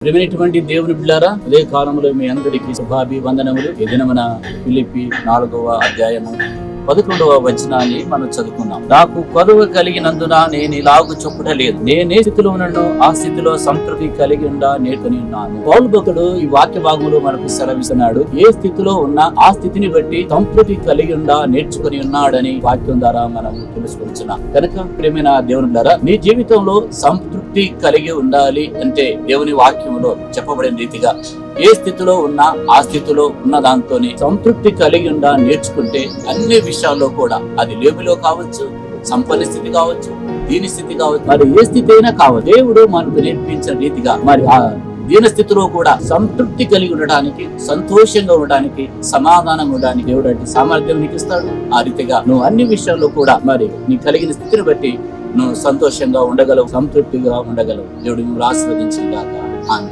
ప్రియమైనటువంటి దేవుని బిడ్డారా, అదే కాలంలో మీ అందరికీ శుభాభివందనములు. ఈ దినమున ఫిలిప్పి 4వ అధ్యాయము 11వ వచనాన్ని మనం చదువుకున్నాం. నాకు కొదువ కలిగినందున నేను ఇలాగు చెప్పుటలేదు, నేనే స్థితిలో ఉన్నాను ఆ స్థితిలో సంతృప్తి కలిగి ఉండా నేర్చుని ఉన్నాను. పౌలు భక్తుడు ఈ వాక్య భాగంలో మనకు సెలవిస్తున్నాడు. ఏ స్థితిలో ఉన్నా ఆ స్థితిని బట్టి సంతృప్తి కలిగి ఉండా నేర్చుకుని ఉన్నాడని వాక్యం ద్వారా మనం తెలుసుకుంటున్నాం. కనుక ప్రియమైన దేవుని ద్వారా నీ జీవితంలో సంతృప్తి కలిగి ఉండాలి అంటే దేవుని వాక్యంలో చెప్పబడిన రీతిగా ఏ స్థితిలో ఉన్నా ఆ స్థితిలో ఉన్న దాంతోనే సంతృప్తి కలిగి ఉండా నేర్చుకుంటే అన్ని విషయాల్లో కూడా, అది లేబులో కావచ్చు, సంపన్న స్థితి కావచ్చు, దీని స్థితి కావచ్చు, మరి ఏ స్థితి అయినా కావచ్చు, దేవుడు మనకు నేర్పించిన రీతిగా మరి ఆ దీన స్థితిలో కూడా సంతృప్తి కలిగి ఉండడానికి, సంతోషంగా ఉండడానికి, సమాధానం ఉండడానికి దేవుడు అంటే సామర్థ్యం నీకు ఇస్తాడు. ఆ రీతిగా నువ్వు అన్ని విషయాల్లో కూడా మరి నీ కలిగిన స్థితిని బట్టి నువ్వు సంతోషంగా ఉండగలవు, సంతృప్తిగా ఉండగలవు. దేవుడు నువ్వు ఆశీర్వదించిన గాక. ఆమేన్.